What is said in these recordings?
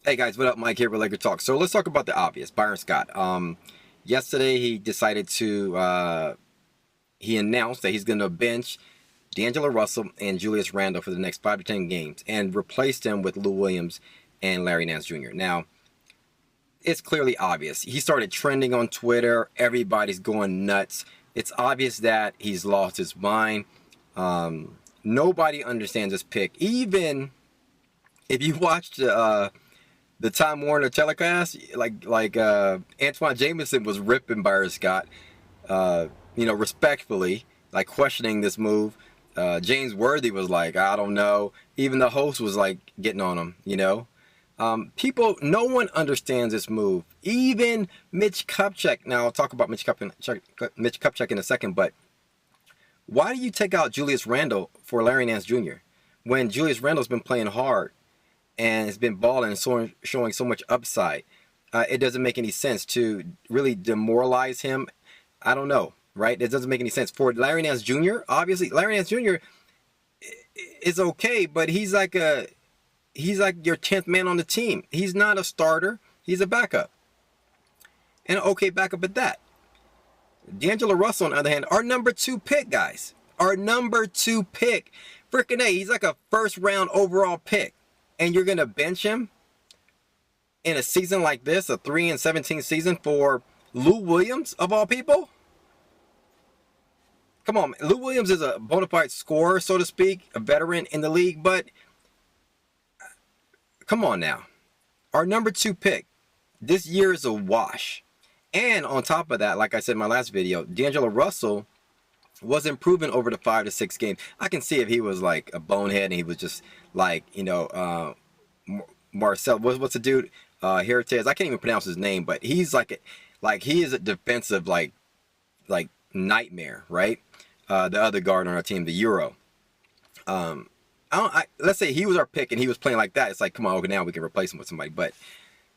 Hey guys, what up? Mike here with Laker Talk. So let's talk about the obvious. Byron Scott. Yesterday he decided to he announced that he's going to bench D'Angelo Russell and Julius Randle for the next 5 to 10 games and replace them with Lou Williams and Larry Nance Jr. Now, it's clearly obvious. He started trending on Twitter. Everybody's going nuts. It's obvious that he's lost his mind. Nobody understands this pick. Even if you watched the Time Warner telecast, like Antoine Jameson was ripping Byron Scott, respectfully, like questioning this move. James Worthy was like, I don't know. Even the host was like getting on him, no one understands this move. Even Mitch Kupchak. Now I'll talk about Mitch Kupchak in a second, but why do you take out Julius Randle for Larry Nance Jr. when Julius Randle's been playing hard and has been balling and showing so much upside? It doesn't make any sense to really demoralize him. I don't know, right? It doesn't make any sense. For Larry Nance Jr., obviously, Larry Nance Jr. is okay, but he's like your 10th man on the team. He's not a starter. He's a backup. And an okay backup at that. D'Angelo Russell, on the other hand, our number 2 pick, guys. Our number 2 pick. Freaking A, he's like a first-round overall pick. And you're going to bench him in a season like this, a 3-17 season, for Lou Williams, of all people? Come on, Lou Williams is a bona fide scorer, so to speak, a veteran in the league, but come on now. Our number 2 pick this year is a wash. And on top of that, like I said in my last video, D'Angelo Russell was improving over the 5 to 6 games. I can see if he was like a bonehead and he was just like, Marcel, what's the dude? Heritage. I can't even pronounce his name, but he's like he is a defensive like nightmare, right? The other guard on our team, the Euro. Let's say he was our pick and he was playing like that. It's like, come on, okay, now we can replace him with somebody. But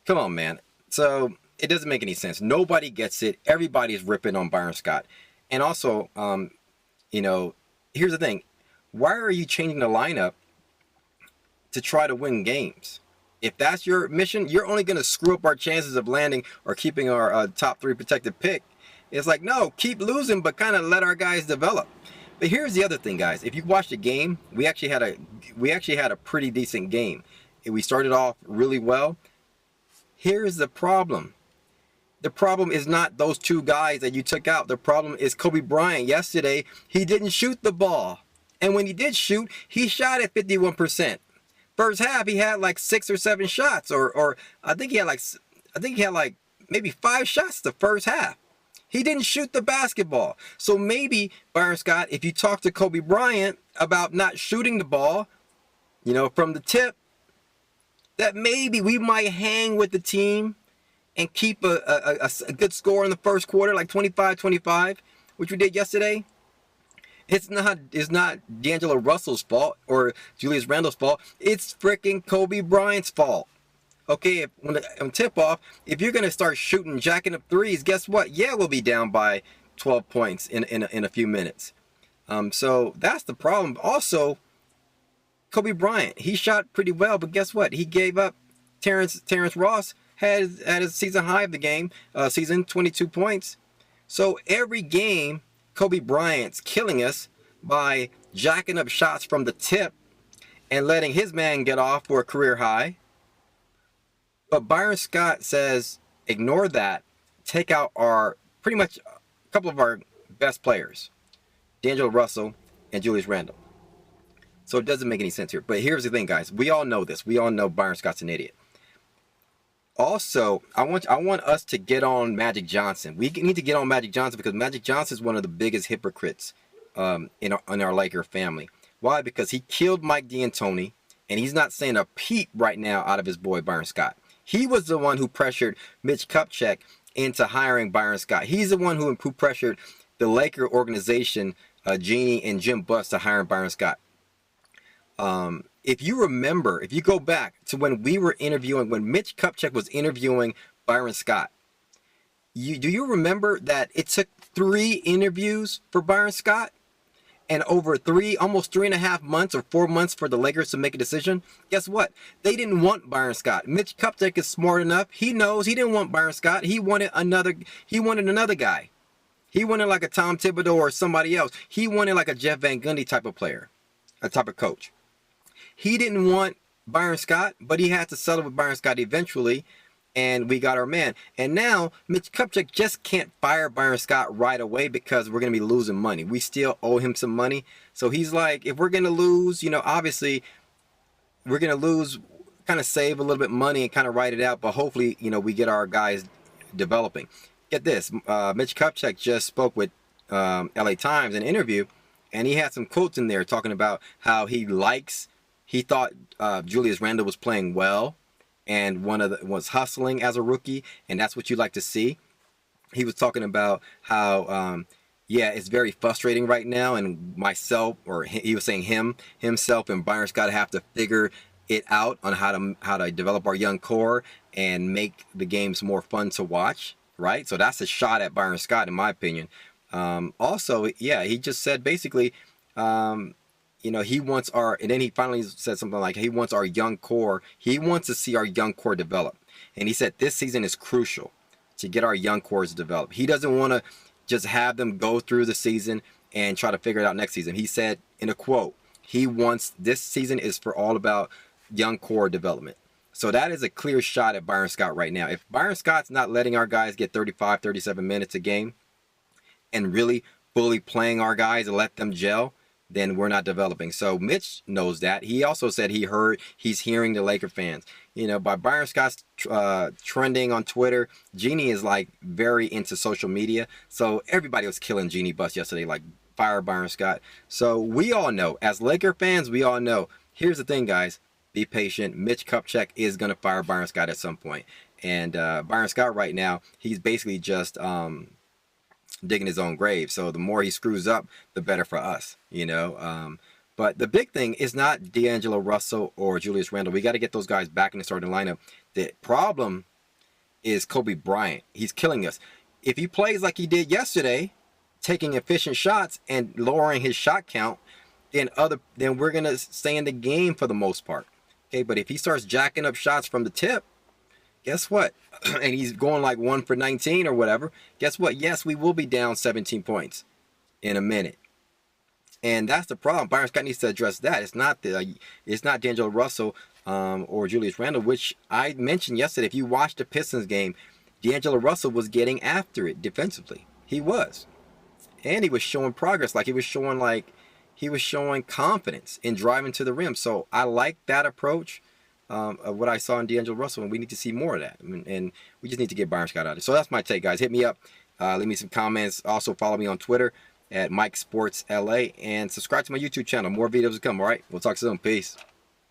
come on, man. So it doesn't make any sense. Nobody gets it. Everybody's ripping on Byron Scott. And also, here's the thing. Why are you changing the lineup to try to win games? If that's your mission, you're only going to screw up our chances of landing or keeping our top 3 protected pick. It's like, no, keep losing, but kind of let our guys develop. But here's the other thing, guys. If you watch the game, we actually had a pretty decent game. We started off really well. Here's the problem. The problem is not those 2 guys that you took out. The problem is Kobe Bryant. Yesterday, he didn't shoot the ball. And when he did shoot, he shot at 51%. First half, he had like 6 or 7 shots, or I think he had like maybe 5 shots the first half. He didn't shoot the basketball. So maybe, Byron Scott, if you talk to Kobe Bryant about not shooting the ball, from the tip, that maybe we might hang with the team and keep a good score in the first quarter, like 25-25, which we did yesterday. It's not D'Angelo Russell's fault or Julius Randle's fault. It's freaking Kobe Bryant's fault. Okay, on tip-off, if you're going to start shooting, jacking up threes, guess what? Yeah, we'll be down by 12 points in a few minutes. So that's the problem. Also, Kobe Bryant, he shot pretty well, but guess what? He gave up. Terrence Ross had his season high of the game, season 22 points. So every game, Kobe Bryant's killing us by jacking up shots from the tip and letting his man get off for a career high. But Byron Scott says, ignore that, take out pretty much a couple of our best players, D'Angelo Russell and Julius Randle. So it doesn't make any sense here. But here's the thing, guys. We all know this. We all know Byron Scott's an idiot. Also, I want us to get on Magic Johnson. We need to get on Magic Johnson because Magic Johnson is one of the biggest hypocrites in our Laker family. Why? Because he killed Mike D'Antoni, and he's not saying a peep right now out of his boy Byron Scott. He was the one who pressured Mitch Kupchak into hiring Byron Scott. He's the one who pressured the Laker organization, Jeannie and Jim Buss, to hiring Byron Scott. If you remember, if you go back to when Mitch Kupchak was interviewing Byron Scott, do you remember that it took 3 interviews for Byron Scott? and over almost 3.5 months or 4 months for the Lakers to make a decision, guess what? They didn't want Byron Scott. Mitch Kupchak is smart enough. He knows he didn't want Byron Scott. He wanted another guy. He wanted like a Tom Thibodeau or somebody else. He wanted like a Jeff Van Gundy type of player, a type of coach. He didn't want Byron Scott, but he had to settle with Byron Scott eventually, and we got our man. And now Mitch Kupchak just can't fire Byron Scott right away because we're going to be losing money. We still owe him some money. So he's like, if we're going to lose, obviously we're going to lose, kind of save a little bit money and kind of write it out, but hopefully, we get our guys developing. Get this, Mitch Kupchak just spoke with LA Times in an interview, and he had some quotes in there talking about how he thought Julius Randle was playing well and was hustling as a rookie, and that's what you like to see. He was talking about how it's very frustrating right now, and myself, or he was saying himself and Byron Scott have to figure it out on how to develop our young core and make the games more fun to watch, right? So that's a shot at Byron Scott, in my opinion. Also, he just said basically, he wants and then he finally said something like he wants our young core. He wants to see our young core develop. And he said this season is crucial to get our young cores developed. He doesn't want to just have them go through the season and try to figure it out next season. He said in a quote, this season is for all about young core development. So that is a clear shot at Byron Scott right now. If Byron Scott's not letting our guys get 35, 37 minutes a game and really fully playing our guys and let them gel, then we're not developing. So Mitch knows that. He also said he's hearing the Laker fans. By Byron Scott's trending on Twitter, Jeannie is like very into social media. So everybody was killing Jeannie Buss yesterday, like fire Byron Scott. So we all know, as Laker fans, we all know. Here's the thing, guys. Be patient. Mitch Kupchak is going to fire Byron Scott at some point. And Byron Scott right now, he's basically just digging his own grave. So the more he screws up, the better for us, But the big thing is not D'Angelo Russell or Julius Randle. We got to get those guys back in the starting lineup. The problem is Kobe Bryant. He's killing us. If he plays like he did yesterday, taking efficient shots and lowering his shot count, then we're gonna stay in the game for the most part. Okay, but if he starts jacking up shots from the tip, guess what? And he's going like 1 for 19 or whatever. Guess what? Yes, we will be down 17 points in a minute. And that's the problem. Byron Scott needs to address that. It's not D'Angelo Russell or Julius Randle, which I mentioned yesterday. If you watched the Pistons game, D'Angelo Russell was getting after it defensively. He was. And he was showing progress. He was showing confidence in driving to the rim. So I like that approach of what I saw in D'Angelo Russell, and we need to see more of that. And we just need to get Byron Scott out of it. So that's my take, guys. Hit me up. Leave me some comments. Also follow me on Twitter at Mike Sports LA, and subscribe to my YouTube channel. More videos to come. All right, we'll talk soon. Peace.